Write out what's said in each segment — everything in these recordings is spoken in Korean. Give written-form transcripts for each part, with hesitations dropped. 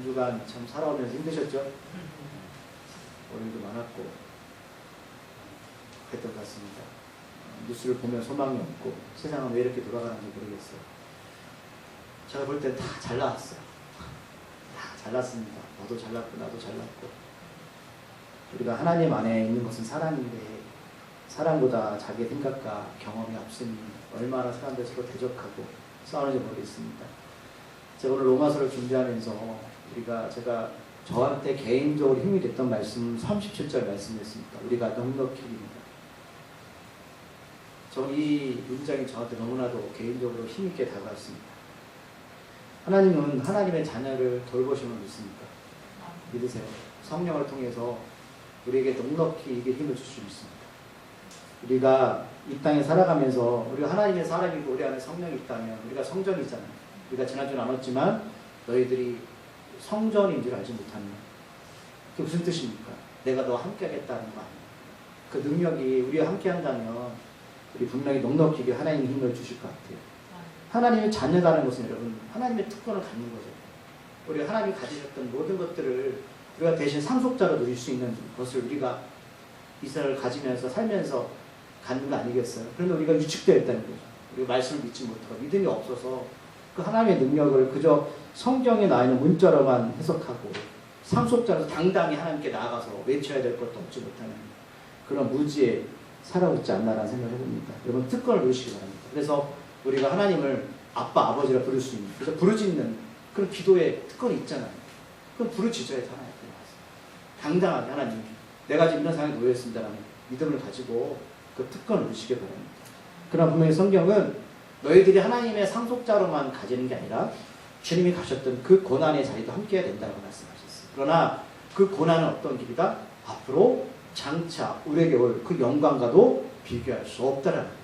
한 주간 참 살아오면서 힘드셨죠? 어려움도 많았고 그랬던 것 같습니다. 뉴스를 보면 소망이 없고 세상은 왜 이렇게 돌아가는지 모르겠어요. 제가 볼 땐 다 잘 나왔어요. 다 잘났습니다. 너도 잘났고 나도 잘났고. 우리가 하나님 안에 있는 것은 사랑인데 사랑보다 자기 생각과 경험이 앞서니 얼마나 사람들 서로 대적하고 싸우는지 모르겠습니다. 제가 오늘 로마서를 준비하면서 제가 저한테 개인적으로 힘이 됐던 말씀 37절 말씀이었습니다. 우리가 넉넉히 입니다. 저는 이 문장이 저한테 너무나도 개인적으로 힘있게 다가왔습니다. 하나님은 하나님의 자녀를 돌보심을 믿습니까? 믿으세요. 성령을 통해서 우리에게 넉넉히 이게 힘을 줄 수 있습니다. 우리가 이 땅에 살아가면서 우리가 하나님의 사람이고 우리 안에 성령이 있다면 우리가 성전이잖아요. 우리가 지난주에 나눴지만 너희들이 성전인 줄 알지 못하는 그게 무슨 뜻입니까? 내가 너와 함께 하겠다는 거 아니에요. 그 능력이 우리와 함께 한다면 우리 분명히 넉넉히 하나님의 힘을 주실 것 같아요. 하나님의 자녀라는 것은 여러분 하나님의 특권을 갖는 거죠. 우리가 하나님이 가지셨던 모든 것들을 우리가 대신 상속자로 누릴 수 있는 것을 우리가 이스라엘을 가지면서 살면서 갖는 거 아니겠어요? 그런데 우리가 위축되어 있다는 거죠. 우리가 말씀을 믿지 못하고 믿음이 없어서 그 하나님의 능력을 그저 성경에 나와 있는 문자로만 해석하고 상속자로서 당당히 하나님께 나아가서 외쳐야 될 것도 얻지 못하는 그런 무지에 살아오지 않나라는 생각을 해봅니다. 여러분 특권을 누리시기 바랍니다. 그래서 우리가 하나님을 아빠, 아버지라 부를 수 있는 그래서 부르짖는 그런 기도에 특권이 있잖아요. 그럼 부르짖어야 하나님 앞에 나와서 당당하게 하나님 내가 지금 이런 상황에 놓여있습니다라는 믿음을 가지고 그 특권을 누리시기 바랍니다. 그러나 분명히 성경은 너희들이 하나님의 상속자로만 가지는 게 아니라 주님이 가셨던 그 고난의 자리도 함께 해야 된다고 말씀하셨어요. 그러나 그 고난은 어떤 길이다? 앞으로 장차 우리에게 올 그 영광과도 비교할 수 없다라는 거예요.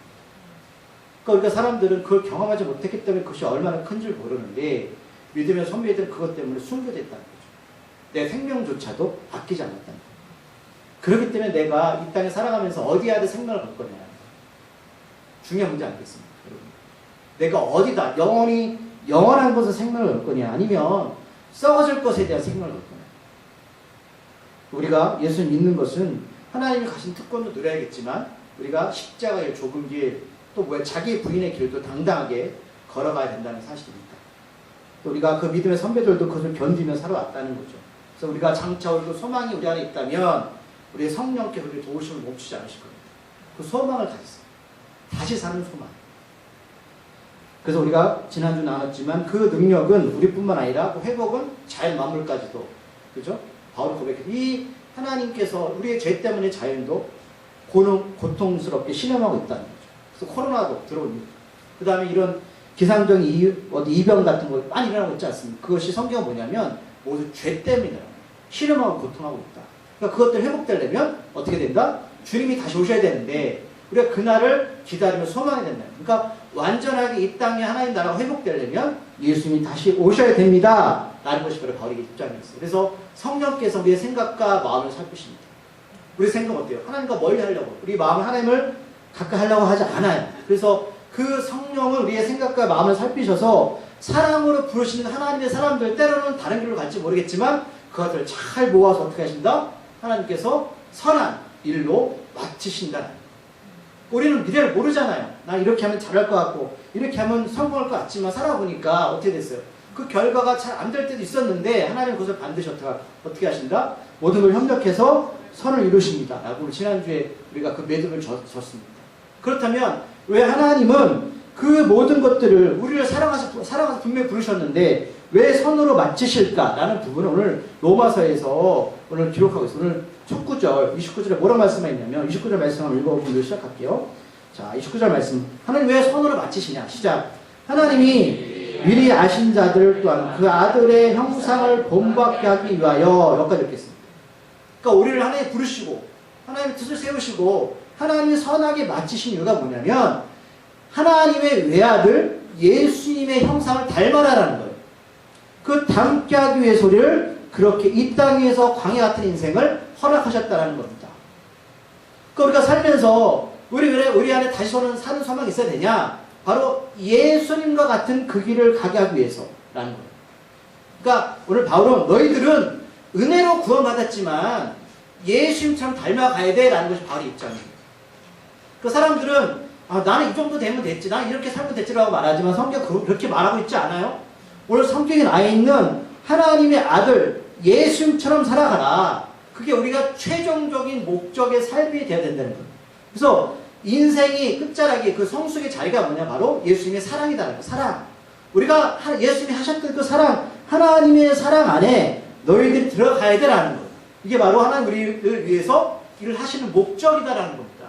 그러니까 사람들은 그걸 경험하지 못했기 때문에 그것이 얼마나 큰 줄 모르는데 믿음의 선배들은 그것 때문에 순교됐다는 거죠. 내 생명조차도 아끼지 않았다는 거예요. 그렇기 때문에 내가 이 땅에 살아가면서 어디에 생명을 걸 거냐. 중요한 문제 아니겠습니까? 여러분. 내가 어디다 영원한 곳에 생명을 걸 거냐 아니면 썩어질 것에 대한 생명을 걸 거냐. 우리가 예수를 믿는 것은 하나님이 가신 특권도 누려야겠지만 우리가 십자가의 좁은 길 또 자기 부인의 길도 당당하게 걸어가야 된다는 사실입니다. 또 우리가 그 믿음의 선배들도 그것을 견디며 살아왔다는 거죠. 그래서 우리가 장차 오고 소망이 우리 안에 있다면 우리의 성령께서 우리의 도우심을 멈추지 않으실 겁니다. 그 소망을 가지세요. 다시 사는 소망. 그래서 우리가 지난주 나눴지만 그 능력은 우리뿐만 아니라 그 회복은 자연 만물까지도 그죠? 바울이 고백했죠. 이 하나님께서 우리의 죄 때문에 자연도 고통스럽게 신음하고 있다는 거죠. 그래서 코로나도 들어옵니다. 그 다음에 이런 기상적인 이병 같은 거 많이 일어나고 있지 않습니까? 그것이 성경은 뭐냐면 모두 죄 때문이라는 거예요. 신음하고 고통하고 있다. 그러니까 그것들 회복되려면 어떻게 된다? 주님이 다시 오셔야 되는데 우리가 그날을 기다리며 소망해야 된다. 그러니까 완전하게 이 땅에 하나님 나라가 회복되려면 예수님이 다시 오셔야 됩니다. 라는 것이 바로 바울의 입장이었어요. 그래서 성령께서 우리의 생각과 마음을 살피십니다. 우리 생각 어때요? 하나님과 멀리 하려고 우리 마음이 하나님을 가까이 하려고 하지 않아요. 그래서 그 성령은 우리의 생각과 마음을 살피셔서 사랑으로 부르시는 하나님의 사람들 때로는 다른 길로 갈지 모르겠지만 그것을 잘 모아서 어떻게 하신다? 하나님께서 선한 일로 마치신다. 우리는 미래를 모르잖아요. 나 이렇게 하면 잘할 것 같고 이렇게 하면 성공할 것 같지만 살아보니까 어떻게 됐어요? 그 결과가 잘 안 될 때도 있었는데 하나님은 그것을 반드시 어떻게 하신다? 모든 걸 협력해서 선을 이루십니다. 라고 지난주에 우리가 그 믿음을 줬습니다. 그렇다면 왜 하나님은 그 모든 것들을 우리를 사랑하셔서 분명히 부르셨는데 왜 선으로 마치실까라는 부분을 오늘 로마서에서 오늘 기록하고 있어요. 오늘 첫 구절 29절에 뭐라고 말씀하셨냐면 29절 말씀 한번 읽어보고 시작할게요. 자 29절 말씀 하나님 왜 선으로 마치시냐 시작 하나님이 미리 아신 자들 또한 그 아들의 형상을 본받게 하기 위하여 여기까지 읽겠습니다. 그러니까 우리를 하나님 부르시고 하나님의 뜻을 세우시고 하나님이 선하게 마치신 이유가 뭐냐면 하나님의 외아들 예수님의 형상을 닮아라라는 거예요. 그 닮게 하기 위해서 우리를 그렇게 이 땅에서 광야 같은 인생을 허락하셨다는 겁니다. 그러니까 우리가 살면서 우리 안에 다시 사는 소망이 있어야 되냐? 바로 예수님과 같은 그 길을 가게 하기 위해서라는 거예요. 그러니까 오늘 바울은 너희들은 은혜로 구원받았지만 예수님처럼 닮아가야 돼라는 것이 바울의 입장이에요. 그 사람들은 나는 이 정도 되면 됐지, 나는 이렇게 살면 됐지라고 말하지만 성경 그렇게 말하고 있지 않아요? 오늘 성경에 나와 있는 하나님의 아들 예수님처럼 살아가라. 그게 우리가 최종적인 목적의 삶이 되어야 된다는 거예요. 그래서 인생이 끝자락이 그 성숙의 자리가 뭐냐, 바로 예수님의 사랑이다라는 거예요. 사랑. 우리가 예수님이 하셨던 그 사랑, 하나님의 사랑 안에 너희들이 들어가야 되라는 거예요. 이게 바로 하나님 우리를 위해서 일을 하시는 목적이다라는 겁니다.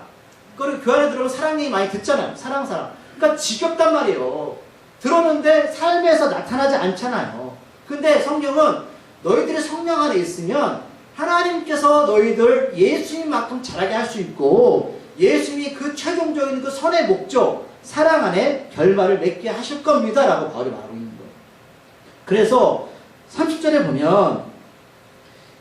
그걸 교회 안에 들어오면 사랑 얘기 많이 듣잖아요. 사랑. 그러니까 지겹단 말이에요. 들었는데 삶에서 나타나지 않잖아요. 근데 성경은 너희들의 성령 안에 있으면 하나님께서 너희들 예수님만큼 자라게 할 수 있고 예수님이 그 최종적인 그 선의 목적, 사랑 안에 결말을 맺게 하실 겁니다 라고 바울이 말하고 있는 거예요. 그래서 30절에 보면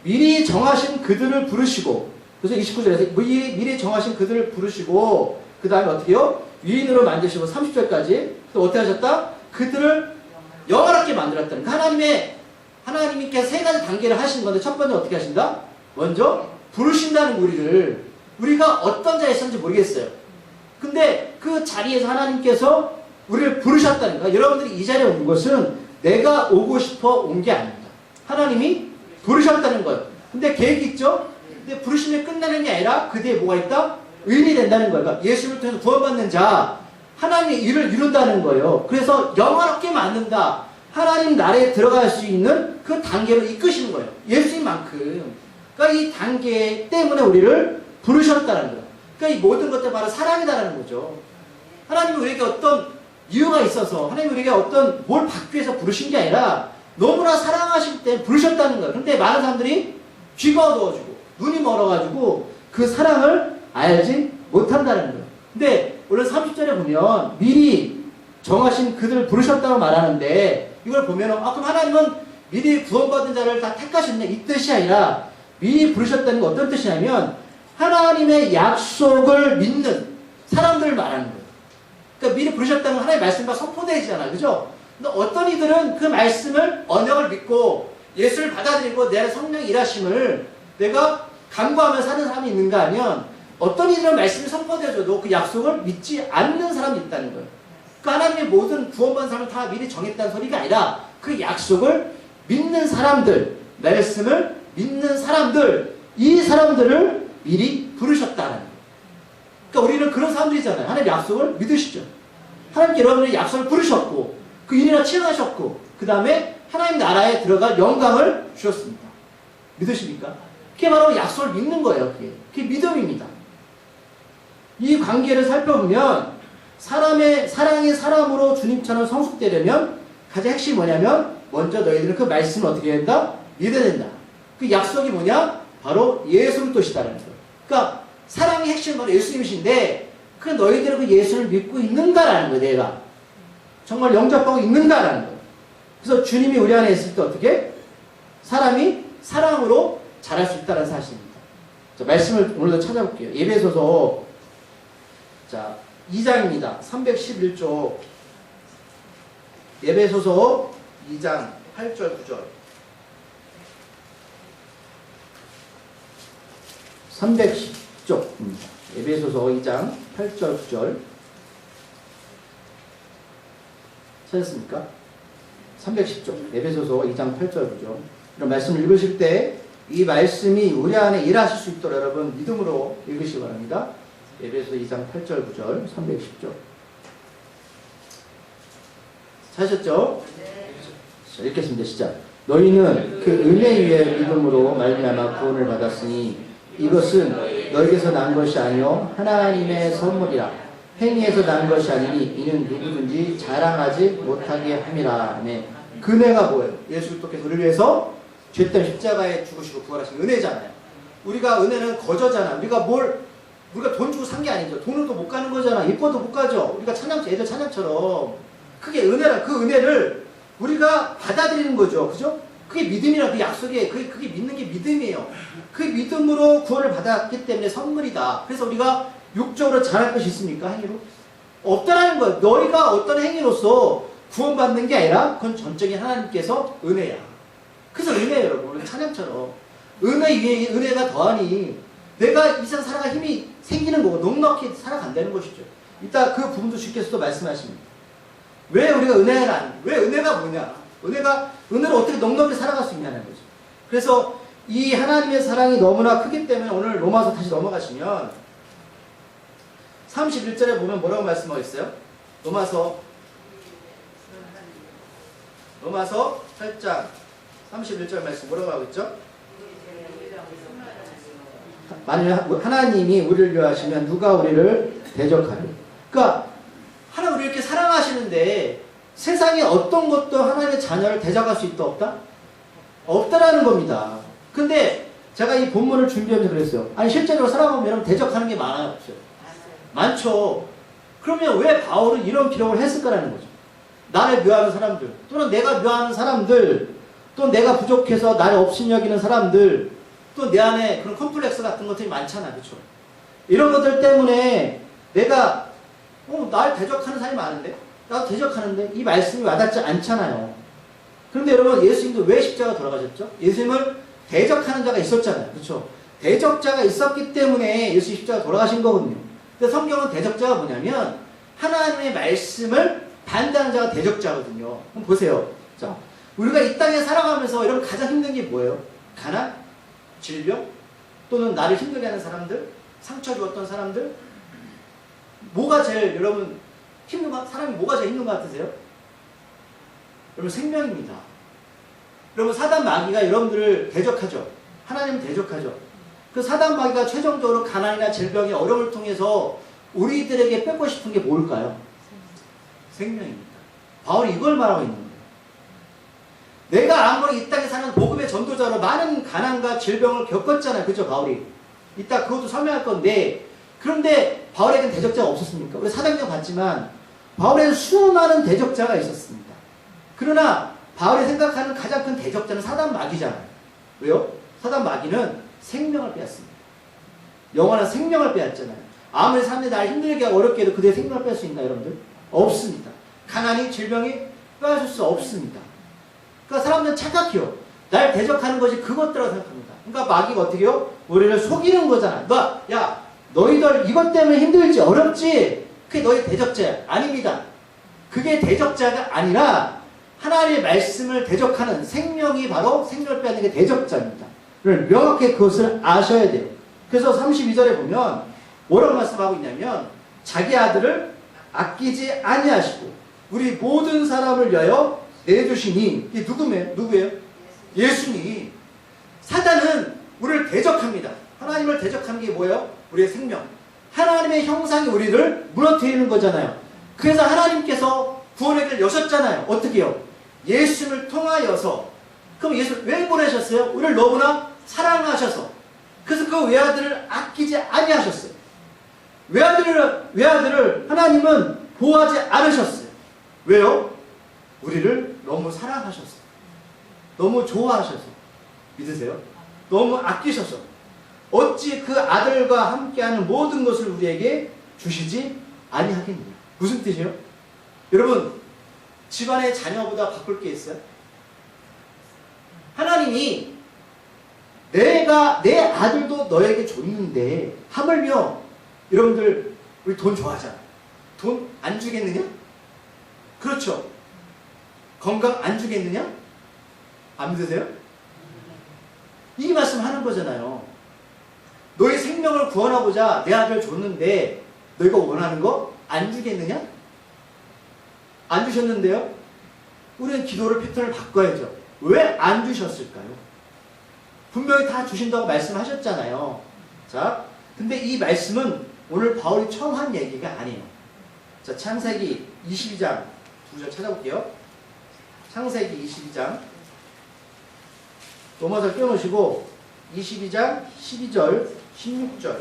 미리 정하신 그들을 부르시고, 그래서 29절에서 미리 정하신 그들을 부르시고 그 다음에 어떻게 해요? 위인으로 만드시고 30절까지 또 어떻게 하셨다? 그들을 영화롭게 만들었다는 거예요. 하나님께 세 가지 단계를 하시는 건데 첫 번째 어떻게 하신다? 먼저 부르신다는 우리가 어떤 자리에 있었는지 모르겠어요. 근데 그 자리에서 하나님께서 우리를 부르셨다는 거예요. 여러분들이 이 자리에 온 것은 내가 오고 싶어 온 게 아닙니다. 하나님이 부르셨다는 거예요. 근데 계획이 있죠? 근데 부르심에 끝나는 게 아니라 그 뒤에 뭐가 있다? 의인이 된다는 거예요. 그러니까 예수를 통해서 구원받는 자, 하나님의 일을 이룬다는 거예요. 그래서 영화롭게 만든다. 하나님 나라에 들어갈 수 있는 그 단계로 이끄시는 거예요. 예수님만큼. 그러니까 이 단계 때문에 우리를 부르셨다는 거예요. 그러니까 이 모든 것들 바로 사랑이다라는 거죠. 하나님이 우리에게 어떤 이유가 있어서, 하나님이 우리에게 어떤 뭘 받기 위해서 부르신 게 아니라 너무나 사랑하실 때 부르셨다는 거예요. 그런데 많은 사람들이 귀가 어두워지고 눈이 멀어가지고 그 사랑을 알지 못한다는 거예요. 근데 오늘 30절에 보면 미리 정하신 그들을 부르셨다고 말하는데 이걸 보면 그럼 하나님은 미리 구원받은 자를 다 택하셨네 이 뜻이 아니라 미리 부르셨다는 건 어떤 뜻이냐면 하나님의 약속을 믿는 사람들을 말하는 거예요. 그러니까 미리 부르셨다는 건 하나님의 말씀과 선포되잖아요. 그죠? 근데 어떤 이들은 그 말씀을 언약을 믿고 예수를 받아들이고 내 성령의 일하심을 내가 간구하며 사는 사람이 있는가 하면 어떤 이들은 말씀이 선포되어져도 그 약속을 믿지 않는 사람이 있다는 거예요. 그러니까 하나님의 모든 구원받은 사람을 다 미리 정했다는 소리가 아니라 그 약속을 믿는 사람들, 말씀을 믿는 사람들, 이 사람들을 미리 부르셨다는 거예요. 그러니까 우리는 그런 사람들이잖아요. 하나님의 약속을 믿으시죠. 하나님께 여러분의 약속을 부르셨고 그 일이나 치행하셨고 그 다음에 하나님 나라에 들어갈 영광을 주셨습니다. 믿으십니까? 그게 바로 약속을 믿는 거예요. 그게 믿음입니다. 이 관계를 살펴보면 사람이 사람으로 주님처럼 성숙되려면 가장 핵심이 뭐냐면 먼저 너희들은 그 말씀을 어떻게 해야 된다? 믿어야 된다. 그 약속이 뭐냐? 바로 예수 그리스도시다라는 거예요. 그러니까 사랑의 핵심은 바로 예수님이신데 그 너희들은 그 예수를 믿고 있는가라는 거예요. 내가 정말 영접하고 있는가라는 거예요. 그래서 주님이 우리 안에 있을 때 어떻게? 사람이 사랑으로 자랄 수 있다는 사실입니다. 자, 말씀을 오늘도 찾아볼게요. 에베소서 2장입니다. 311쪽 에베소서 2장 8절 9절 310쪽 에베소서 2장 8절 9절 찾았습니까? 310쪽 에베소서 2장 8절 9절 이런 말씀을 읽으실 때 이 말씀이 우리 안에 일하실 수 있도록 여러분 믿음으로 읽으시기 바랍니다. 에베소서 2장 8절 9절 310쪽 찾으셨죠? 네. 자, 읽겠습니다. 시작. 너희는 그 은혜 위에 믿음으로 말미암아 구원을 받았으니 이것은 너희에게서 난 것이 아니요 하나님의 선물이라. 행위에서 난 것이 아니니 이는 누구든지 자랑하지 못하게 함이라. 네. 그네가 뭐예요? 예수 그리스도께서 우리를 위해서 죄 때문에 십자가에 죽으시고 부활하신 은혜잖아요. 우리가 은혜는 거저잖아. 우리가 돈 주고 산 게 아니죠. 돈으로도 못 가는 거잖아. 이뻐도 못 가죠. 우리가 애들 찬양처럼 그게 은혜라. 그 은혜를 우리가 받아들이는 거죠. 그죠? 그게 믿음이라. 그 약속에 그게 믿는 게 믿음이에요. 그 믿음으로 구원을 받았기 때문에 선물이다. 그래서 우리가 육적으로 잘할 것이 있습니까? 행위로? 없다라는 거예요. 너희가 어떤 행위로서 구원받는 게 아니라 그건 전적인 하나님께서 은혜야. 그래서 은혜예요, 여러분. 찬양처럼. 은혜 위에 은혜가 더하니 내가 이 세상 살아갈 힘이 생기는 거고 넉넉히 살아간다는 것이죠. 이따 그 부분도 주께서도 말씀하십니다. 왜 우리가 왜 은혜가 뭐냐? 은혜를 어떻게 넉넉히 살아갈 수 있냐는 거죠. 그래서 이 하나님의 사랑이 너무나 크기 때문에 오늘 로마서 다시 넘어가시면 31절에 보면 뭐라고 말씀하고 있어요? 로마서 8장 31절 말씀 뭐라고 하고 있죠? 만일 하나님이 우리를 위하시면 누가 우리를 대적하려? 그러니까 하나님 우리를 이렇게 사랑하시는데 세상에 어떤 것도 하나님의 자녀를 대적할 수 있다 없다? 없다라는 겁니다. 근데 제가 이 본문을 준비하면서 그랬어요. 아니 실제로 사랑하면 여러분 대적하는 게 많아요, 없어요? 많죠. 그러면 왜 바울은 이런 기록을 했을까라는 거죠. 나를 묘하는 사람들, 또는 내가 묘하는 사람들, 또 내가 부족해서 나를 업신여기는 사람들, 또 내 안에 그런 컴플렉스 같은 것들이 많잖아, 그렇죠? 이런 것들 때문에 내가 날 대적하는 사람이 많은데, 나도 대적하는데 이 말씀이 와닿지 않잖아요. 그런데 여러분 예수님도 왜 십자가 돌아가셨죠? 예수님을 대적하는 자가 있었잖아요, 그렇죠? 대적자가 있었기 때문에 예수님 십자가 돌아가신 거거든요. 근데 성경은 대적자가 뭐냐면 하나님의 말씀을 반대하는 자가 대적자거든요. 그럼 보세요. 자, 우리가 이 땅에 살아가면서 여러분 가장 힘든 게 뭐예요? 가난? 질병? 또는 나를 힘들게 하는 사람들? 상처 주었던 사람들? 뭐가 제일 여러분 사람이 뭐가 제일 힘든 것 같으세요? 여러분 생명입니다. 여러분 사단 마귀가 여러분들을 대적하죠. 하나님을 대적하죠. 그 사단 마귀가 최종적으로 가난이나 질병의 어려움을 통해서 우리들에게 뺏고 싶은 게 뭘까요? 생명입니다. 바울이 이걸 말하고 있는 거예요. 내가 아무리 이 땅에 사는 복음의 전도자로 많은 가난과 질병을 겪었잖아요. 그죠, 바울이? 이따 그것도 설명할 건데, 그런데 바울에게는 대적자가 없었습니까? 우리 사도행전 봤지만 바울에는 수많은 대적자가 있었습니다. 그러나 바울이 생각하는 가장 큰 대적자는 사단 마귀잖아요. 왜요? 사단 마귀는 생명을 빼앗습니다. 영원한 생명을 빼앗잖아요. 아무리 사람들이 날 힘들게 하고 어렵게 해도 그들의 생명을 뺄 수 있나, 여러분들? 없습니다. 가난이, 질병이 빼앗을 수 없습니다. 그러니까 사람들은 착각해요. 날 대적하는 것이 그것들이라고 생각합니다. 그러니까 마귀가 어떻게 해요? 우리를 속이는 거잖아. 너희들 이것 때문에 힘들지, 어렵지? 그게 너희 대적자야. 아닙니다. 그게 대적자가 아니라 하나님의 말씀을 대적하는 생명이 바로 생명을 빼앗는 게 대적자입니다. 명확히 그것을 아셔야 돼요. 그래서 32절에 보면 뭐라고 말씀하고 있냐면 자기 아들을 아끼지 아니하시고 우리 모든 사람을 위하여 내주시니, 이게 누구예요? 예수님. 사단은 우리를 대적합니다. 하나님을 대적하는 게 뭐예요? 우리의 생명. 하나님의 형상이 우리를 무너뜨리는 거잖아요. 그래서 하나님께서 구원의 길을 여셨잖아요. 어떻게 해요? 예수를 통하여서. 그럼 예수 왜 보내셨어요? 우리를 너무나 사랑하셔서. 그래서 그 외아들을 아끼지 아니하셨어요. 외아들을 하나님은 보호하지 않으셨어요. 왜요? 우리를 너무 사랑하셔서. 너무 좋아하셔서. 믿으세요? 너무 아끼셔서. 어찌 그 아들과 함께하는 모든 것을 우리에게 주시지 아니하겠느냐. 무슨 뜻이에요? 여러분, 집안의 자녀보다 바꿀 게 있어요? 하나님이 내 아들도 너에게 줬는데 하물며, 여러분들 우리 돈 좋아하잖아. 돈 안 주겠느냐? 그렇죠. 건강 안 주겠느냐? 안 믿으세요? 이 말씀 하는 거잖아요. 너의 생명을 구원하고자 내 아들 줬는데 너희가 원하는 거 안 주겠느냐? 안 주셨는데요? 우리는 기도를 패턴을 바꿔야죠. 왜 안 주셨을까요? 분명히 다 주신다고 말씀하셨잖아요. 자, 근데 이 말씀은 오늘 바울이 처음 한 얘기가 아니에요. 자, 창세기 22장 2절 찾아볼게요. 창세기 22장 로마서 껴놓으시고 22장 12절 16절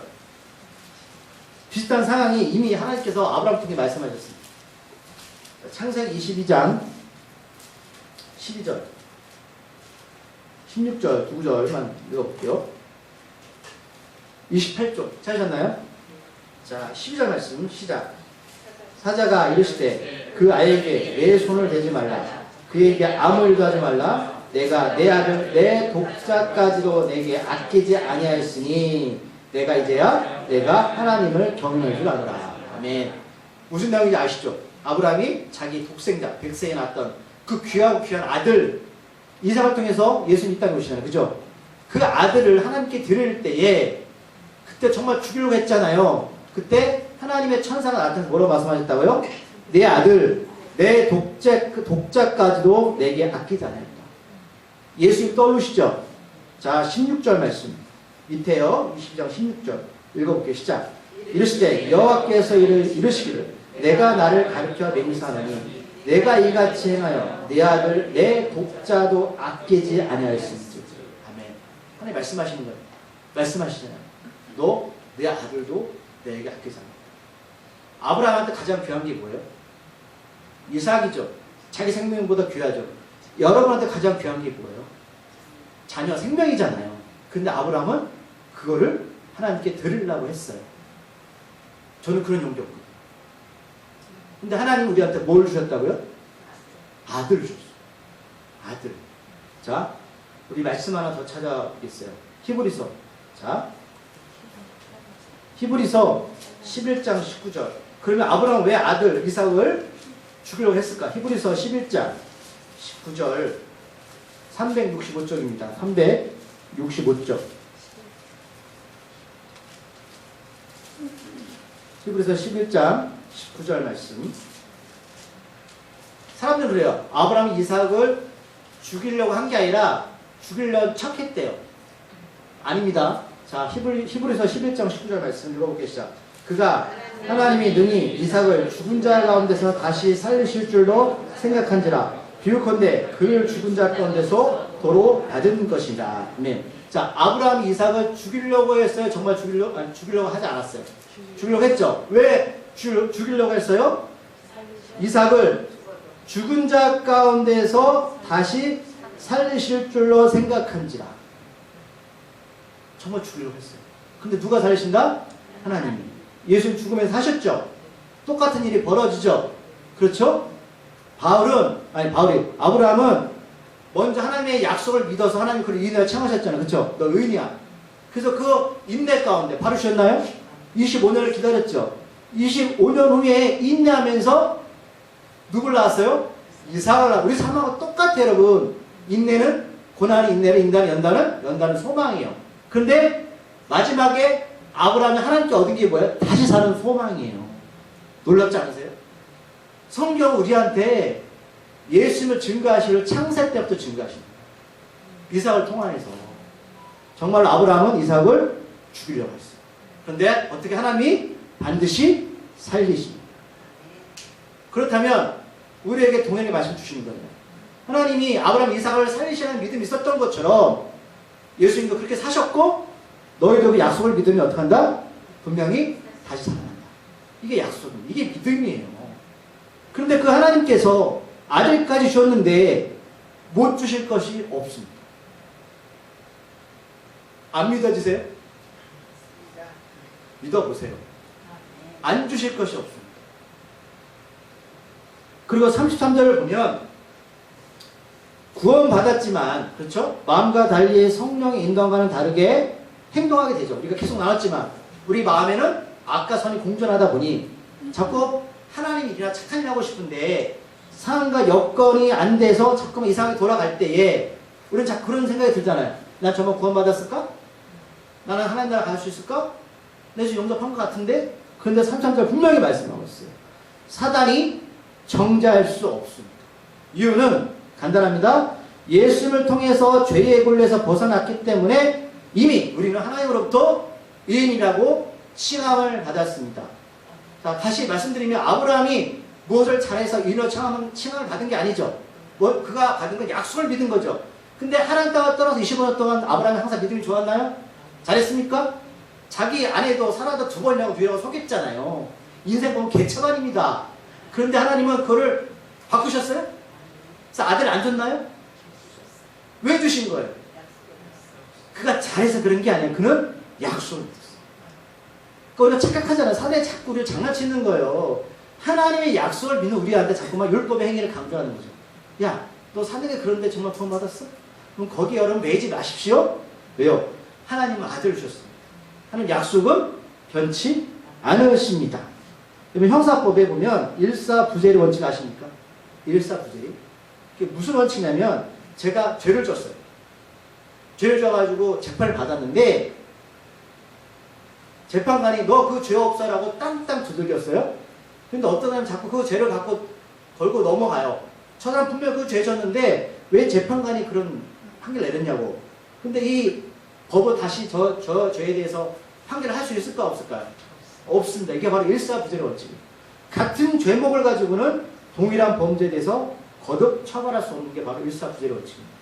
비슷한 상황이 이미 하나님께서 아브라함 통해 말씀하셨습니다. 창세기 22장 12절 16절 두 구절만 읽어볼게요. 28쪽 찾으셨나요? 자, 12절 말씀 시작. 사자가 이르시되 그 아이에게 내 손을 대지 말라. 그에게 아무 일도 하지 말라. 내가 내 아들 내 독자까지도 내게 아끼지 아니하였으니 내가 이제야 내가 하나님을 경외할 줄 아노라. 아멘. 무슨 내용인지 아시죠? 아브라함이 자기 독생자 백세에 낳았던 그 귀하고 귀한 아들 이삭을 통해서 예수님 이 땅에 오시잖아요. 그죠? 그 아들을 하나님께 드릴 때에 그때 정말 죽이려고 했잖아요. 그때 하나님의 천사가 나타나서 뭐라고 말씀하셨다고요? 내 아들 내 독자까지도 내게 아끼지 않았다. 예수님 떠오르시죠? 자, 16절 말씀 밑에요. 22장 16절 읽어볼게요. 시작. 이르시되 여호와께서 이르시기를 내가 나를 가르쳐 맹세하노니 내가 이같이 행하여 내 아들 내 독자도 아끼지 아니하였으니. 아멘. 하나님 말씀하시는 거예요. 말씀하시잖아요. 너 내 아들도 내게 아끼지 않아. 아브라함한테 가장 귀한 게 뭐예요? 이삭이죠. 자기 생명보다 귀하죠. 여러분한테 가장 귀한 게 뭐예요? 자녀 생명이잖아요. 근데 아브라함은 그거를 하나님께 드리려고 했어요. 저는 그런 용기 없거든요. 근데 하나님 우리한테 뭘 주셨다고요? 아들을 주셨어요. 아들. 자, 우리 말씀 하나 더 찾아보겠어요. 히브리서. 자, 히브리서 11장 19절. 그러면 아브라함은 왜 아들 이삭을 죽이려고 했을까? 히브리서 11장 19절 365쪽입니다. 365쪽. 히브리서 11장 19절 말씀. 사람들은 그래요. 아브라함이 이삭을 죽이려고 한 게 아니라 죽이려고 척했대요. 아닙니다. 자, 히브리서 11장 19절 말씀 읽어보겠습니다. 그가 하나님이 능히 이삭을 죽은 자 가운데서 다시 살리실 줄로 생각한지라 비유컨대 그를 죽은 자 가운데서 도로 받은 것이다. 아멘. 자, 아브라함이 이삭을 죽이려고 했어요? 정말 죽이려고 하지 않았어요. 죽이려고 했죠. 왜 죽이려고 했어요? 이삭을 죽은 자 가운데서 다시 살리실 줄로 생각한지라. 정말 죽이려고 했어요. 근데 누가 살리신다? 하나님이. 예수님 죽으면서 사셨죠? 똑같은 일이 벌어지죠? 그렇죠? 아브라함은 먼저 하나님의 약속을 믿어서 하나님 그를 의인으로 청하셨잖아요. 그렇죠? 너 의인이야. 그래서 그 인내 가운데 바르셨나요? 25년을 기다렸죠. 25년 후에 인내하면서 누굴 낳았어요? 이삭을 낳았어요. 우리 삶하고 똑같아요, 여러분. 인내는 고난이 인내를 인간이 연다는 소망이에요. 그런데 마지막에 아브라함이 하나님께 얻은 게 뭐예요? 다시 사는 소망이에요. 놀랍지 않으세요? 성경 우리한테 예수님을 증거하시를 창세 때부터 증거하십니다. 이삭을 통하여서. 정말 아브라함은 이삭을 죽이려고 했어요. 그런데 어떻게 하나님이 반드시 살리십니다. 그렇다면 우리에게 동행의 말씀 주시는 거예요. 하나님이 아브라함 이삭을 살리시는 믿음이 있었던 것처럼 예수님도 그렇게 사셨고 너희도 그 약속을 믿으면 어떻게 한다? 분명히 다시 살아난다. 이게 약속입니다. 이게 믿음이에요. 그런데 그 하나님께서 아들까지 주셨는데 못 주실 것이 없습니다. 안 믿어지세요? 믿어보세요. 안 주실 것이 없습니다. 그리고 33절을 보면 구원받았지만, 그렇죠? 마음과 달리 성령의 인도함과는 다르게 행동하게 되죠. 우리가 계속 나왔지만 우리 마음에는 악과 선이 공존하다 보니 자꾸 하나님 일이나 착한 일 하고 싶은데 상황과 여건이 안 돼서 자꾸만 이상하게 돌아갈 때에 우리는 자꾸 그런 생각이 들잖아요. 난 정말 구원받았을까? 나는 하나님 나라 갈 수 있을까? 내 지금 용접한 것 같은데? 그런데 33절 분명히 말씀하고 있어요. 사단이 정죄할 수 없습니다. 이유는 간단합니다. 예수님을 통해서 죄의 굴레에서 벗어났기 때문에 이미 우리는 하나님으로부터 의인이라고 칭함을 받았습니다. 자, 다시 말씀드리면 아브라함이 무엇을 잘해서 의인으로 칭함을 받은 게 아니죠. 그가 받은 건 약속을 믿은 거죠. 근데 하나님 땅을 떠나서 25년 동안 아브라함이 항상 믿음이 좋았나요? 잘했습니까? 자기 아내도 사라도 두 번이라고 뒤라고 속였잖아요. 인생 보면 개처간입니다. 그런데 하나님은 그거를 바꾸셨어요? 그래서 아들 안 줬나요? 왜 주신 거예요? 그가 잘해서 그런 게 아니에요. 그는 약속을 믿었어요. 그러니까 우리가 착각하잖아요. 사단이 자꾸 우리를 장난치는 거예요. 하나님의 약속을 믿는 우리한테 자꾸만 율법의 행위를 강조하는 거죠. 야, 너 사전에 그런데 정말 구원받았어? 그럼 거기에 여러분 매이지 마십시오. 왜요? 하나님은 아들을 주셨습니다. 하나님 약속은 변치 않으십니다. 그러면 형사법에 보면 일사부재리 원칙 아십니까? 일사부재리. 그게 무슨 원칙이냐면 제가 죄를 졌어요. 죄를 져가지고 재판을 받았는데 재판관이 너 그 죄 없어라고 땅땅 두들겼어요. 근데 어떤 사람은 자꾸 그 죄를 갖고 걸고 넘어가요. 저 사람 분명 그 죄 졌는데 왜 재판관이 그런 판결을 내렸냐고. 근데 이 법을 다시 저 죄에 대해서 판결을 할 수 있을까 없을까요? 없습니다. 이게 바로 일사부재리 원칙이에요. 같은 죄목을 가지고는 동일한 범죄에 대해서 거듭 처벌할 수 없는 게 바로 일사부재리 원칙입니다.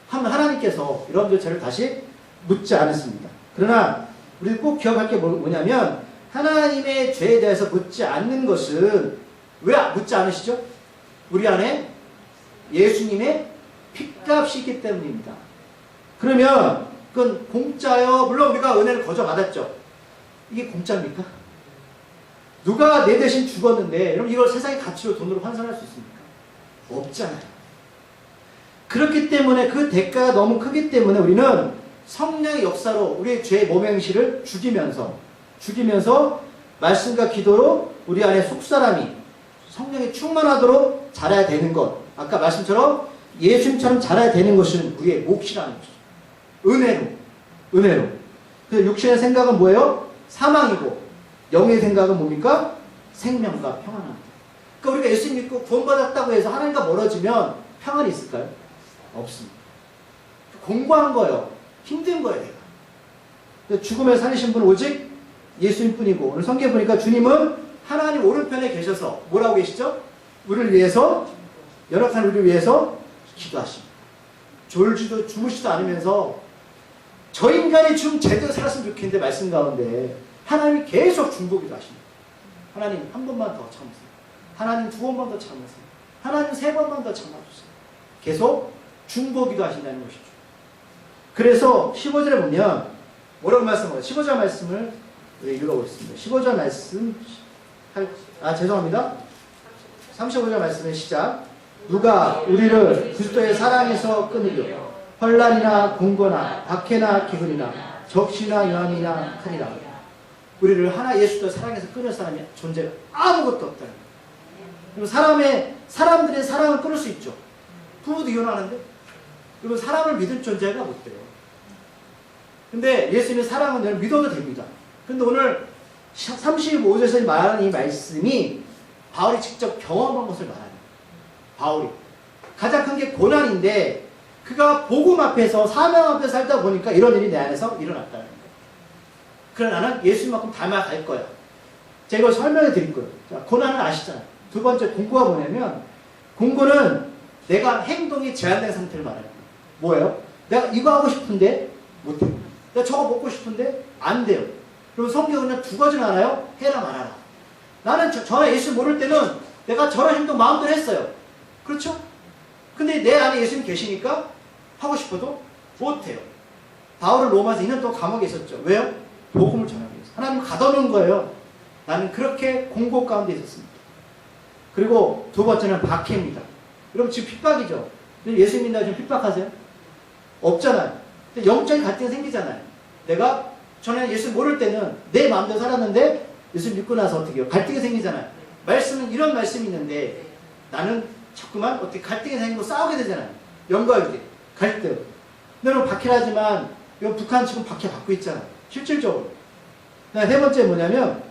하나님께서 여러분들 죄를 다시 묻지 않았습니다. 그러나 우리 꼭 기억할 게 뭐냐면 하나님의 죄에 대해서 묻지 않는 것은 왜 묻지 않으시죠? 우리 안에 예수님의 핏값이 있기 때문입니다. 그러면 그건 공짜요. 물론 우리가 은혜를 거저 받았죠. 이게 공짜입니까? 누가 내 대신 죽었는데 여러분 이걸 세상의 가치로 돈으로 환산할 수 있습니까? 없잖아요. 그렇기 때문에 그 대가가 너무 크기 때문에 우리는 성령의 역사로 우리의 죄의 모명시를 죽이면서 말씀과 기도로 우리 안에 속사람이 성령이 충만하도록 자라야 되는 것. 아까 말씀처럼 예수님처럼 자라야 되는 것은 우리의 몫이라는 것이죠. 은혜로. 그래서 육신의 생각은 뭐예요? 사망이고 영의 생각은 뭡니까? 생명과 평안합니다. 그러니까 우리가 예수 믿고 구원받았다고 해서 하나님과 멀어지면 평안이 있을까요? 없습니다. 공부한 거예요. 힘든 거예요. 내가. 죽음에 살리신 분은 오직 예수님 뿐이고 오늘 성경에 보니까 주님은 하나님 오른편에 계셔서 뭐라고 계시죠? 우리를 위해서 연약한 우리를 위해서 기도하십니다. 졸지도 주무시도 않으면서 저 인간이 좀 제대로 살았으면 좋겠는데 말씀 가운데 하나님이 계속 중보기도 하십니다. 하나님 한 번만 더 참으세요. 하나님 두 번만 더 참으세요. 하나님 세 번만 더 참아주세요. 계속 중보기도 하신다는 것이죠. 그래서 15절에 보면 뭐라고 말씀하세요? 15절 말씀을 읽어보겠습니다. 15절 말씀 죄송합니다. 35절 말씀의 시작. 누가 우리를 그리스도의 사랑에서 끊으려 환난이나 공고나 박해나 기근이나 적시나 연이나 칼이라. 우리를 하나 예수도 사랑해서 끊을 사람이 존재가 아무것도 없다는 거예요. 사람들의 사랑을 끊을 수 있죠. 부부도 이혼하는데 그리고 사람을 믿을 존재가 못 돼요. 근데 예수님의 사랑은 여러분 믿어도 됩니다. 근데 오늘 35절에서 말하는 이 말씀이 바울이 직접 경험한 것을 말합니다. 바울이 가장 큰 게 고난인데 그가 복음 앞에서 사명 앞에서 살다 보니까 이런 일이 내 안에서 일어났다는 거예요. 그러나 나는 예수님만큼 닮아갈 거야. 제가 이걸 설명해 드릴 거예요. 자, 고난은 아시잖아요. 두 번째 공고가 뭐냐면 공고는 내가 행동이 제한된 상태를 말하는 거예요. 뭐예요? 내가 이거 하고 싶은데 못해요. 내가 저거 먹고 싶은데 안 돼요. 그리고 성경은 두 가지를 알아요. 해라 말아라. 나는 저나 예수 모를 때는 내가 저런 행동 마음대로 했어요. 그렇죠? 근데 내 안에 예수님 계시니까 하고 싶어도 못해요. 바울은 로마에서 2년 동안 감옥에 있었죠. 왜요? 복음을 전하기 위해서. 하나님 가둬놓은 거예요. 나는 그렇게 공고 가운데 있었습니다. 그리고 두 번째는 박해입니다. 여러분 지금 핍박이죠. 예수 믿는다고 지금 핍박하세요? 없잖아요. 근데 영적인 갈등이 생기잖아요. 내가 전에 예수 모를 때는 내 마음대로 살았는데 예수 믿고 나서 어떻게 해요? 갈등이 생기잖아요. 말씀은 이런 말씀이 있는데 나는 자꾸만 어떻게 갈등이 생기고 싸우게 되잖아요. 영과 육의 갈등. 너는 박해하지만 북한 지금 박해 받고 있잖아요. 실질적으로. 세 번째 뭐냐면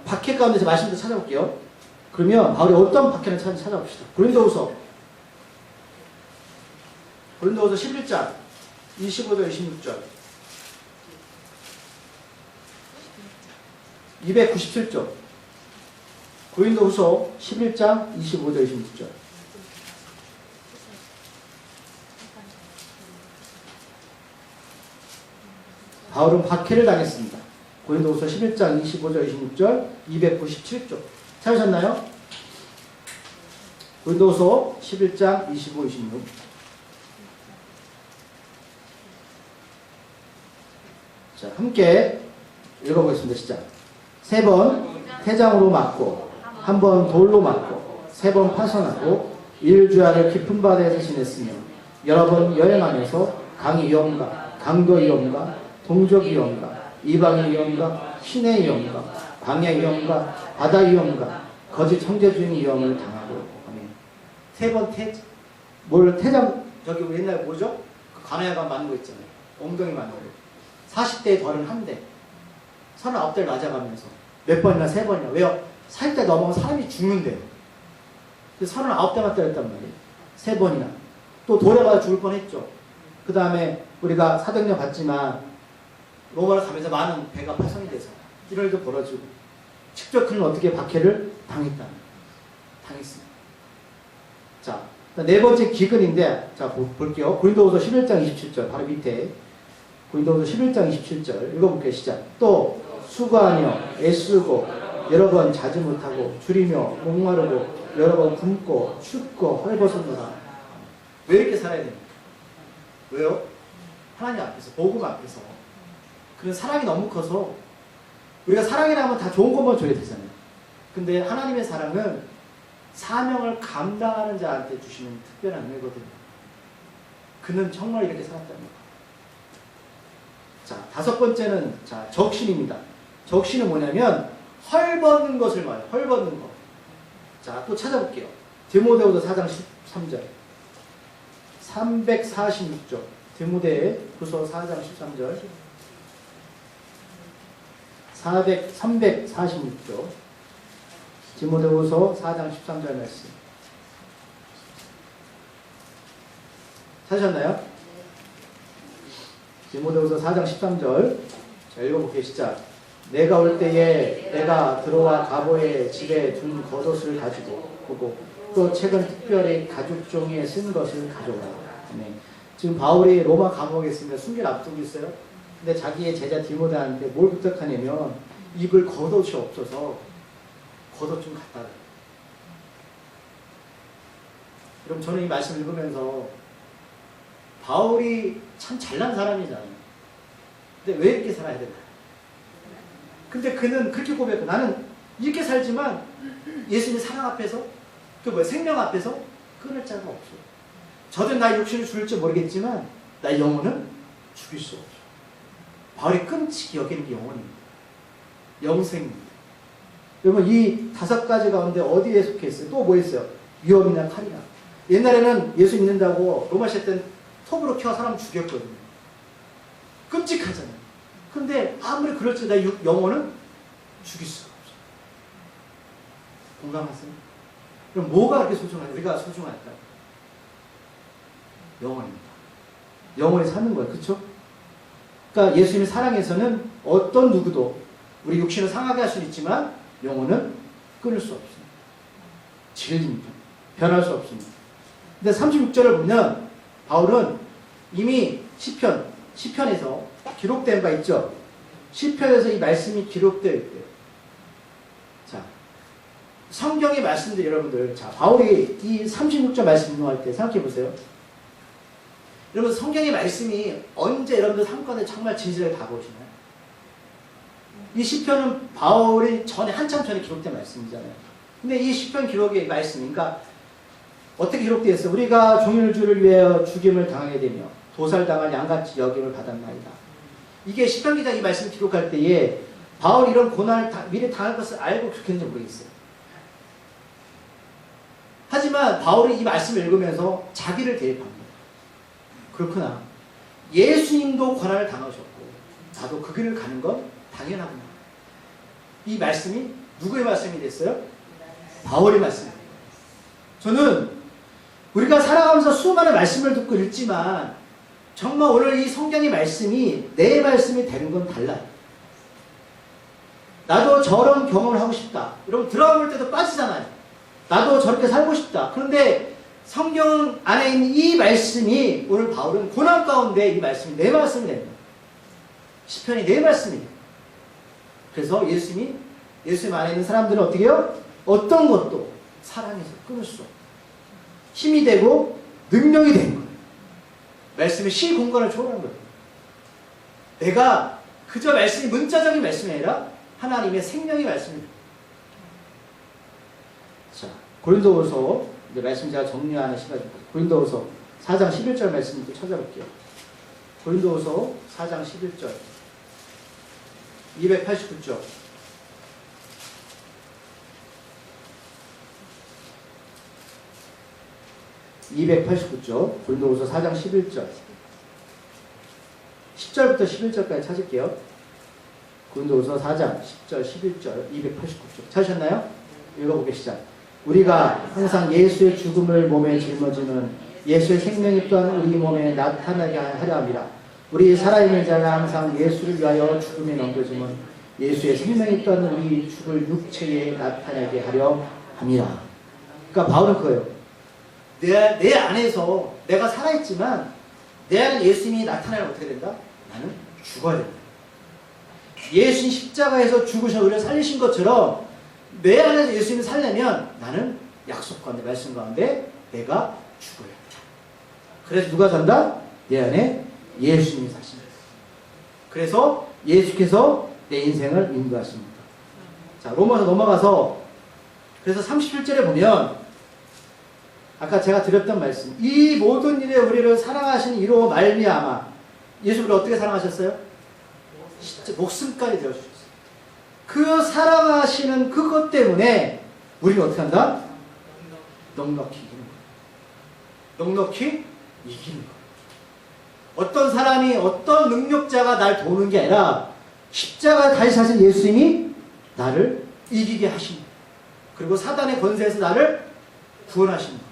박해 가운데서 말씀도 찾아볼게요. 그러면 바울이 어떤 박해를 찾아봅시다. 고린도후서 11장 25절 26절 297쪽 고린도후서 11장 25절 26절 바울은 박해를 당했습니다. 고린도후서 11장 25절 26절 297쪽 찾으셨나요? 고린도후서 11장 25, 26 자, 함께 읽어보겠습니다. 시작. 3번 태장으로 맞고, 한 번 돌로 맞고, 3번 파손하고, 일주야를 깊은 바다에서 지냈으며 여러 번 여행하면서 강의 위험과 강도 위험과 동족 위험과 이방인 위험과 신의 위험과 광야 위험과 바다 위험과 거짓 형제주의 위험을 당하고. 아멘. 세 번 태장 저기 우리 옛날에 뭐죠? 그 가나야가 맞는 거 있잖아요. 엉덩이 맞는 거. 40대에 덜은 한 대. 39대를 맞아가면서 몇 번이나 세 번이나. 왜요? 40대 넘어가면 사람이 죽는데요. 39대 맞다 했단 말이에요. 세 번이나. 또 돌아가 죽을 뻔했죠. 그 다음에 우리가 사도행전 봤지만 로마를 가면서 많은 배가 파손이 돼서 이런 일도 벌어지고 직접 그는 어떻게 박해를 당했습니다. 자, 네 번째 기근인데, 자 볼게요. 고린도후서 11장 27절 바로 밑에 고린도후서 11장 27절 읽어볼게요. 시작. 또 수고하며 애쓰고 여러 번 자지 못하고 줄이며 목마르고 여러 번 굶고 춥고 헐벗었노라. 왜 이렇게 살아야 됩니까? 왜요? 하나님 앞에서, 복음 앞에서. 그런 사랑이 너무 커서 우리가 사랑이라면 다 좋은 것만 줘야 되잖아요. 근데 하나님의 사랑은 사명을 감당하는 자한테 주시는 특별한 은혜거든요. 그는 정말 이렇게 살았답니다. 자, 다섯 번째는 자 적신입니다. 적신은 뭐냐면 헐벗는 것을 말해요. 헐벗는 것. 자, 또 찾아볼게요. 디모데후서 4장 13절 346조 디모데후서 4장 13절 346조 디모데후서 4장 13절 말씀 찾으셨나요? 디모데후서 4장 13절 자, 읽어볼게요. 시작. 내가 올 때에 내가 들어와 가보의 집에 둔 겉옷을 가지고 보고 또 최근 특별히 가죽 종이에 쓴 것을 가져오라. 네. 지금 바울이 로마 감옥에 있으면 순교를 앞두고 있어요. 근데 자기의 제자 디모데한테 뭘 부탁하냐면 입을 겉옷이 없어서 겉옷 좀 갖다 줘. 여러분 저는 이 말씀 읽으면서 바울이 참 잘난 사람이잖아요. 근데 왜 이렇게 살아야 되나? 근데 그는 그렇게 고백해. 나는 이렇게 살지만 예수님 사랑 앞에서 생명 앞에서 끊을 자가 없어. 저들 나 육신을 죽일지 모르겠지만 나 영혼은 죽일 수 없어. 바울이 끊치기 여기는 게 영혼입니다. 영생입니다. 여러분 이 다섯 가지 가운데 어디에 속해 있어요? 또 뭐 있어요? 위험이나 칼이나. 옛날에는 예수 믿는다고 로마 시대 때는 톱으로 켜 사람 죽였거든요. 끔찍하잖아요. 근데 아무리 그럴지 내 영혼은 죽일 수가 없어. 공감하세요? 그럼 뭐가 그렇게 소중하냐? 우리가 소중할까요? 영혼입니다. 영혼이 사는 거예요. 그렇죠? 그러니까 예수님의 사랑에서는 어떤 누구도 우리 육신을 상하게 할 수는 있지만 영혼은 끊을 수 없습니다. 진리입니다. 변할 수 없습니다. 근데 36절을 보면 바울은 이미 시편에서 기록된 바 있죠. 시편에서 이 말씀이 기록되어 있대요. 자, 성경의 말씀들 여러분들, 자 바울이 이 36절 말씀 인용할 때 생각해 보세요. 여러분 성경의 말씀이 언제 여러분들 삶가운데 정말 진실하게 다가오시나요? 이 시편은 바울이 한참 전에 기록된 말씀이잖아요. 근데 이 시편 기록의 말씀, 그러니까 어떻게 기록되어 있어요? 우리가 종일 주를 위하여 죽임을 당하게 되며 도살당할 양같이 여김을 받았나이다. 이게 시편 기자 이 말씀을 기록할 때에 바울이 이런 고난을 미리 당할 것을 알고 그렇게 했는지 모르겠어요. 하지만 바울이 이 말씀을 읽으면서 자기를 대입합니다. 그렇구나. 예수님도 고난을 당하셨고 나도 그 길을 가는 건 당연하구나. 이 말씀이 누구의 말씀이 됐어요? 바울의 말씀입니다. 저는 우리가 살아가면서 수많은 말씀을 듣고 읽지만 정말 오늘 이 성경의 말씀이 내 말씀이 되는 건 달라요. 나도 저런 경험을 하고 싶다. 여러분 드라마 볼 때도 빠지잖아요. 나도 저렇게 살고 싶다. 그런데 성경 안에 있는 이 말씀이 오늘 바울은 고난 가운데 이 말씀이 내 말씀이 됩니다. 시편이 내 말씀이에요. 그래서 예수님 안에 있는 사람들은 어떻게 해요? 어떤 것도 사랑해서 끊을 수 없어요. 힘이 되고 능력이 되는 거예요. 말씀의 시 공간을 초월한 거예요. 내가 그저 말씀이 문자적인 말씀이 아니라 하나님의 생명의 말씀입니다. 자, 고린도후서 이제 말씀 제가 정리하는 시간입니다. 고린도후서 4장 11절 말씀 또 찾아볼게요. 고린도후서 4장 11절 289쪽 289쪽 고린도후서 4장 11절 10절부터 11절까지 찾을게요. 고린도후서 4장 10절 11절 289쪽 찾으셨나요? 읽어보게 시작. 우리가 항상 예수의 죽음을 몸에 짊어지는 예수의 생명이 또한 우리 몸에 나타나게 하려 합니다. 우리 살아있는 자가 항상 예수를 위하여 죽음에 넘겨지면 예수의 생명이 또한 우리 죽을 육체에 나타나게 하려 합니다. 그러니까 바울은 그거예요. 내 안에서 내가 살아있지만 내 안에 예수님이 나타나면 어떻게 된다? 나는 죽어야 된다. 예수님 십자가에서 죽으셔 우리를 살리신 것처럼 내 안에서 예수님을 살려면 나는 약속 가운데 말씀 가운데 내가 죽어야 한다. 그래서 누가 산다? 내 안에 예수님이 사십니다. 그래서 예수께서 내 인생을 인도하십니다. 자, 로마서 넘어가서 그래서 31절에 보면 아까 제가 드렸던 말씀 이 모든 일에 우리를 사랑하신 이로 말미암아 예수를 어떻게 사랑하셨어요? 목숨까지 되어주셨어요. 그 사랑하시는 그것 때문에 우리는 어떻게 한다? 넉넉히 이기는 거예요. 넉넉히 이기는 거예요. 어떤 사람이 어떤 능력자가 날 도우는 게 아니라 십자가 다시 사신 예수님이 나를 이기게 하신 거예요. 그리고 사단의 권세에서 나를 구원하신 거예요.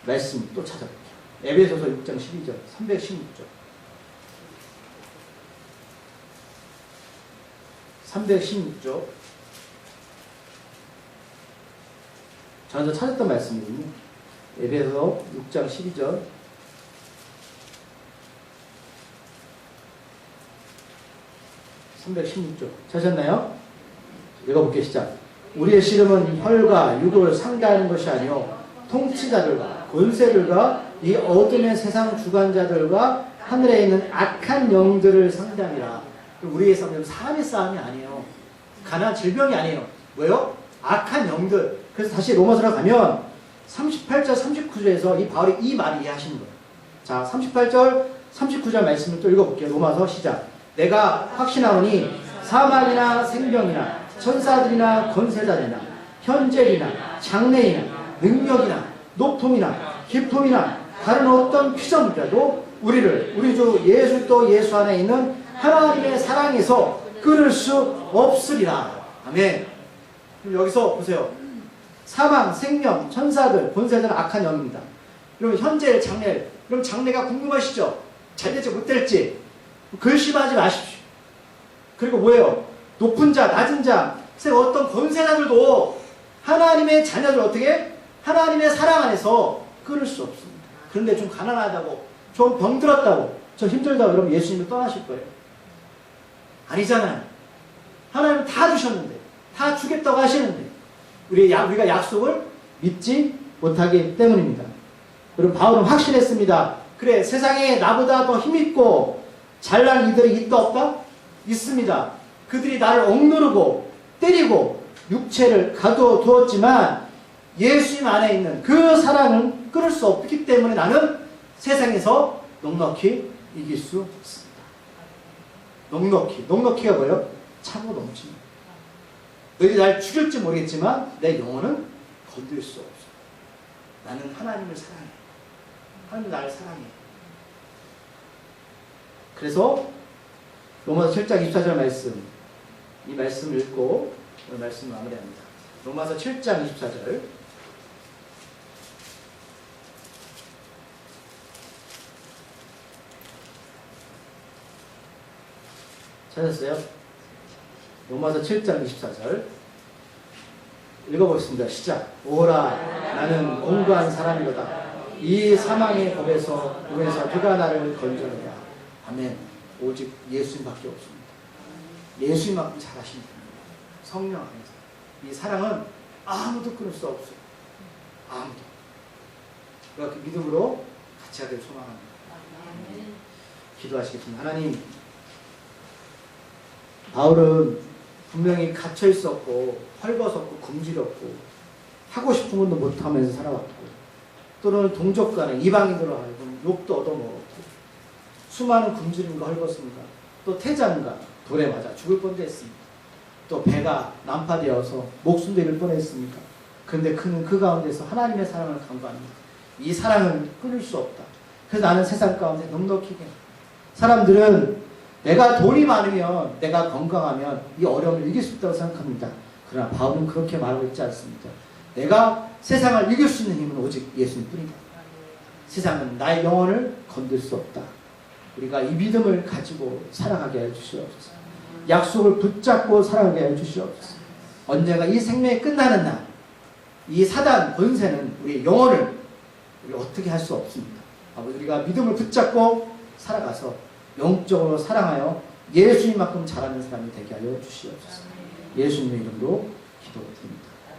말씀 또 찾아볼게요. 에베소서 6장 12절 316절 316쪽 저는 찾았던 말씀이거든요. 에베소 6장 12절 316쪽 찾았나요? 읽어볼게요. 시작. 우리의 씨름은 혈과 육을 상대하는 것이 아니요 통치자들과 권세들과 이 어둠의 세상 주관자들과 하늘에 있는 악한 영들을 상대함이라. 우리의 싸움은 사람의 싸움이 아니에요. 가난 질병이 아니에요. 뭐예요? 악한 영들. 그래서 다시 로마서로 가면 38절 39절에서 이 바울이 이 말을 이해하시는 거예요. 자, 38절 39절 말씀을 또 읽어볼게요. 로마서 시작. 내가 확신하오니 사망이나 생명이나 천사들이나 권세자들이나 현재이나 장래이나 능력이나 높음이나 깊음이나 다른 어떤 피조물이라도 우리 주 예수 또 예수 안에 있는 하나님의 사랑에서 끊을 수 없으리라. 아멘. 그럼 여기서 보세요. 사망, 생명, 천사들, 권세자들은 악한 영입니다. 그럼 현재, 장래. 그럼 장래가 궁금하시죠? 잘 될지 못 될지 근심하지 마십시오. 그리고 뭐예요? 높은 자, 낮은 자, 어떤 권세자들도 하나님의 자녀들 어떻게? 하나님의 사랑 안에서 끊을 수 없습니다. 그런데 좀 가난하다고, 좀 병들었다고, 좀 힘들다고 그러면 예수님을 떠나실 거예요. 아니잖아요. 하나님은 다 주셨는데, 다 주겠다고 하시는데 우리가 약속을 믿지 못하기 때문입니다. 그리고 바울은 확신했습니다. 그래, 세상에 나보다 더 힘있고 잘난 이들이 있다 없다? 있습니다. 그들이 나를 억누르고 때리고 육체를 가둬두었지만 예수님 안에 있는 그 사랑은 끊을 수 없기 때문에 나는 세상에서 넉넉히 이길 수 있습니다. 넉넉히가 뭐예요? 차고 넘칩니다. 너희 날 죽일지 모르겠지만 내 영혼은 건들 수 없어. 나는 하나님을 사랑해. 하나님 나를 사랑해. 그래서 로마서 7장 24절 말씀, 이 말씀을 읽고 오늘 말씀을 마무리합니다. 로마서 7장 24절 찾았어요? 로마서 7장 24절 읽어보겠습니다. 시작. 오라 나는 공고한 사람이로다. 이 사망의 법에서 누가 나를 건져내랴. 아멘. 오직 예수님밖에 없습니다. 예수님만큼 잘하십니다. 성령 안에서 이 사랑은 아무도 끊을 수 없어요. 아무도. 그러니까 그 믿음으로 같이 하길 소망합니다. 기도하시겠습니다. 하나님, 바울은 분명히 갇혀 있었고 헐벗었고 굶주렸고 하고 싶은 것도 못하면서 살아왔고, 또는 동족 간에 이방인으로 하여금 욕도 얻어먹었고, 수많은 굶주림과 헐벗음과 또 태장과 돌에 맞아 죽을 뻔도 했습니다. 또 배가 난파되어서 목숨도 잃을 뻔했습니까? 그런데 그는 그 가운데서 하나님의 사랑을 간구합니다. 이 사랑을 끊을 수 없다. 그래서 나는 세상 가운데 넉넉히게, 사람들은 내가 돈이 많으면, 내가 건강하면 이 어려움을 이길 수 있다고 생각합니다. 그러나 바울은 그렇게 말하고 있지 않습니다. 내가 세상을 이길 수 있는 힘은 오직 예수님뿐이다. 세상은 나의 영혼을 건들 수 없다. 우리가 이 믿음을 가지고 살아가게 해 주시옵소서. 약속을 붙잡고 살아가게 해 주시옵소서. 언젠가 이 생명이 끝나는 날, 이 사단 권세는 우리의 영혼을 우리 어떻게 할 수 없습니다. 아버지, 우리가 믿음을 붙잡고 살아가서 영적으로 사랑하여 예수님만큼 잘하는 사람이 되게 하여 주시옵소서. 예수님의 이름으로 기도드립니다.